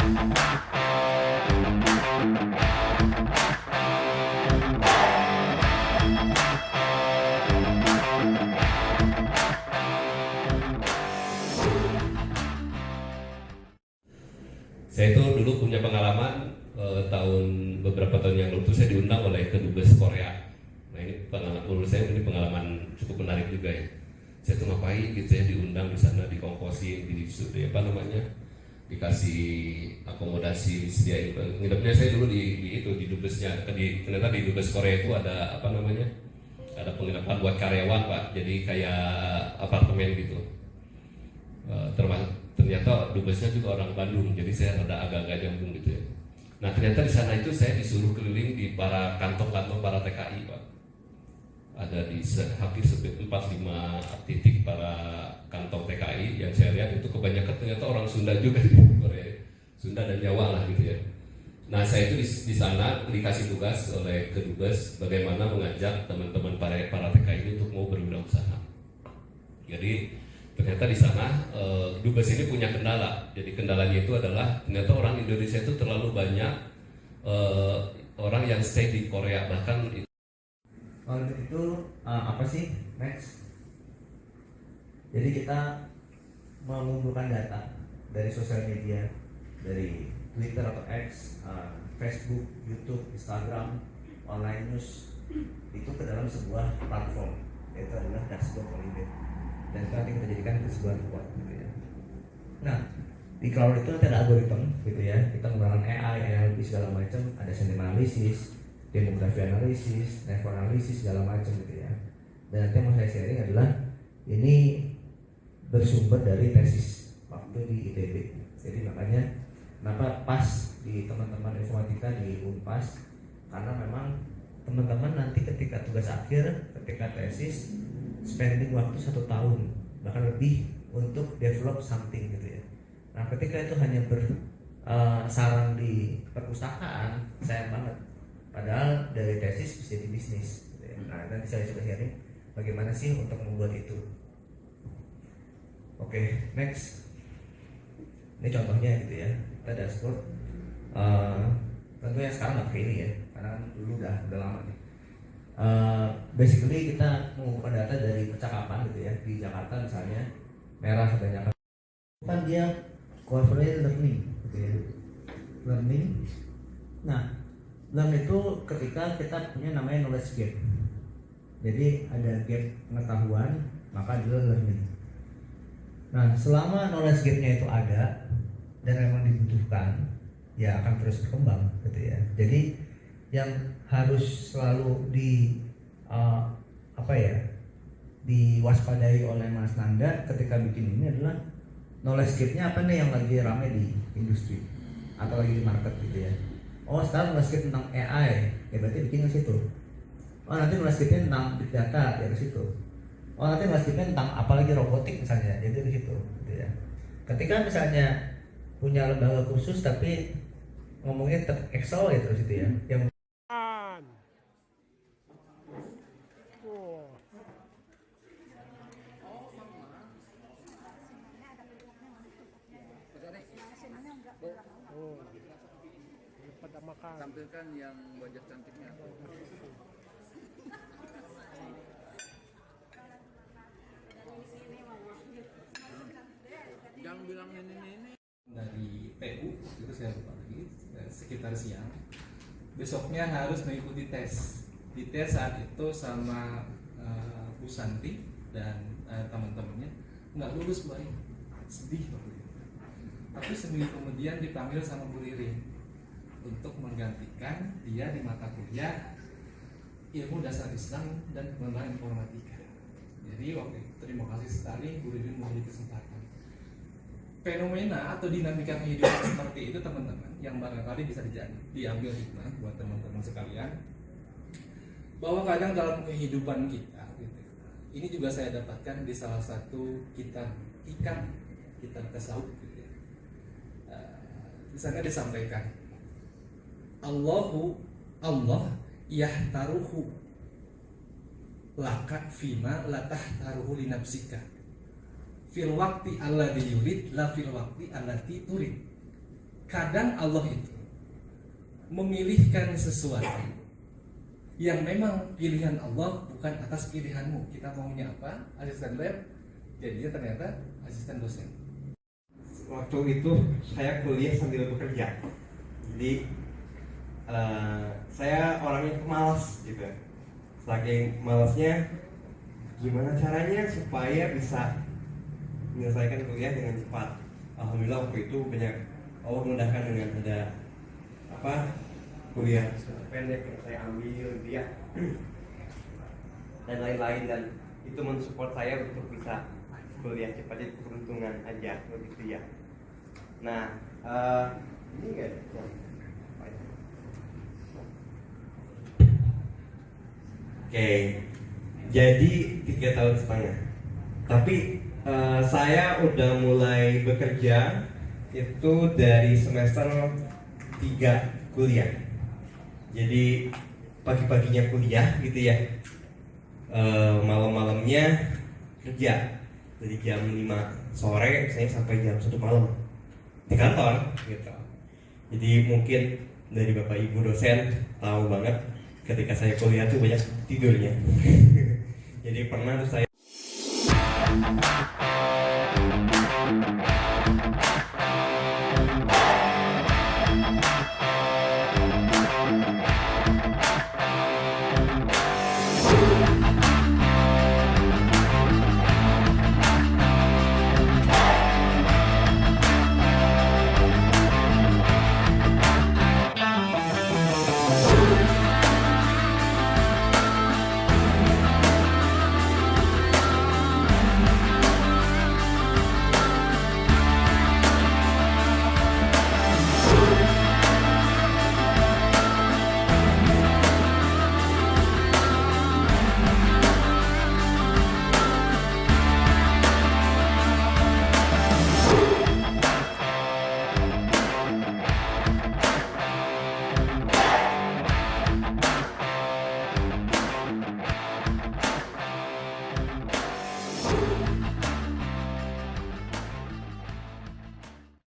Saya itu dulu punya pengalaman beberapa tahun yang lalu saya diundang oleh kedubes Korea. Nah ini pengalaman menurut saya ini pengalaman cukup menarik juga ya. Saya tuh ngapain gitu ya, diundang di sana, dikongkosin, dikasih akomodasi, disediain nginepnya. Saya dulu di dubesnya, ternyata di dubes Korea itu ada ada penginapan buat karyawan Pak, jadi kayak apartemen gitu. Ternyata dubesnya juga orang Bandung, jadi saya agak-agak nyambung gitu ya. Nah ternyata di sana itu saya disuruh keliling di para kantong-kantong para TKI Pak. Ada di hampir 45 titik para kantong TKI yang saya lihat itu kebanyakan ternyata orang Sunda juga di Korea, Sunda dan Jawa lah gitu ya. Nah saya itu di sana dikasih tugas oleh kedubes bagaimana mengajak teman-teman para TKI ini untuk mau berwirausaha. Jadi ternyata di sana dubes ini punya kendala. Jadi kendalanya itu adalah ternyata orang Indonesia itu terlalu banyak orang yang stay di Korea, bahkan kalau itu apa sih next? Jadi kita mengumpulkan data dari sosial media, dari Twitter atau X, Facebook, YouTube, Instagram, online news itu ke dalam sebuah platform, yaitu adalah dashboard Kolibet. Dan itu nanti kita jadikan ke sebuah report gitu ya. Nah di cloud itu nanti ada algoritma gitu ya, kita menggunakan AI, NLP segala macam, ada sentiment analisis, demografi analisis, network analisis segala macam gitu ya. Dan nanti yang mau saya sharing adalah ini bersumber dari tesis waktu di ITB. Jadi makanya kenapa pas di teman-teman informatika di Unpas, karena memang teman-teman nanti ketika tugas akhir, ketika tesis spending waktu 1 tahun bahkan lebih untuk develop something gitu ya. Nah ketika itu hanya bersarang di perpustakaan, sayang banget. Padahal dari tesis bisa jadi bisnis gitu ya. Nah nanti saya coba sharing bagaimana sih untuk membuat itu. Oke, next. Ini contohnya gitu ya. Kita dashboard. Tentunya sekarang nggak pakai ini ya, karena dulu udah lama nih. Basically kita mengumpulkan data dari percakapan gitu ya. Di Jakarta misalnya merah kebanyakan kan dia coverage learning gitu ya. Learning. Nah learn itu ketika kita punya namanya knowledge gap. Jadi ada gap pengetahuan, maka dia learning. Nah selama knowledge gapnya itu ada dan memang dibutuhkan, ya akan terus berkembang gitu ya. Jadi yang harus selalu diwaspadai oleh Mas Nanda ketika bikin ini adalah knowledge gap-nya apa nih yang lagi ramai di industri atau lagi di market gitu ya. Oh sekarang knowledge gap tentang AI, ya berarti bikin ke situ. Oh nanti knowledge gap-nya tentang big data, ya ke situ. Oh nanti knowledge gap-nya tentang apalagi robotik misalnya, jadi ke situ gitu ya. Ketika misalnya punya lembaga khusus tapi ngomongnya tetap Excel ya terus itu ya. Yang tampilkan yang wajah cantiknya. Jangan bilang ini. Dari PU itu saya lupa lagi, sekitar siang. Besoknya harus mengikuti tes. Di tes saat itu sama Bu Santi dan teman-temannya nggak lulus baik, sedih waktu itu. Tapi seminggu kemudian dipanggil sama Bu Ririn untuk menggantikan dia di mata kuliah ilmu dasar Islam dan pengembangan informatika. Jadi waktu itu terima kasih sekali Bu Ririn memberi kesempatan. Fenomena atau dinamika kehidupan seperti itu teman-teman yang barangkali bisa diambil hikmah buat teman-teman sekalian, bahwa kadang dalam kehidupan kita gitu, ini juga saya dapatkan di salah satu kitab tasawuf gitu ya. Di sana disampaikan Allah yahtaruhu laka fima latah taruhu li nafsika fil waqti alladhi yurid la fil waqti allati turid. kadang Allah itu memilihkan sesuatu yang memang pilihan Allah bukan atas pilihanmu. Kita maunya apa? Asisten lab, jadinya ternyata asisten dosen. Waktu itu saya kuliah sambil bekerja, jadi saya orangnya pemalas gitu. Saking malasnya, gimana caranya supaya bisa menyelesaikan kuliah dengan cepat. Alhamdulillah waktu itu banyak Allah mudahkan dengan ada kuliah pendek yang saya ambil dia dan lain-lain, dan itu mensupport saya untuk bisa kuliah cepat. Itu keberuntungan aja begitu ya. Nah, ini enggak ada. Oke, jadi 3 tahun setengah. Tapi saya udah mulai bekerja itu dari semester 3 kuliah. Jadi pagi-paginya kuliah gitu ya, malam-malamnya kerja. Dari jam 5 sore saya sampai jam 1 malam di kantor gitu. Jadi mungkin dari Bapak Ibu dosen tahu banget ketika saya kuliah tuh banyak tidurnya. Jadi pernah tuh saya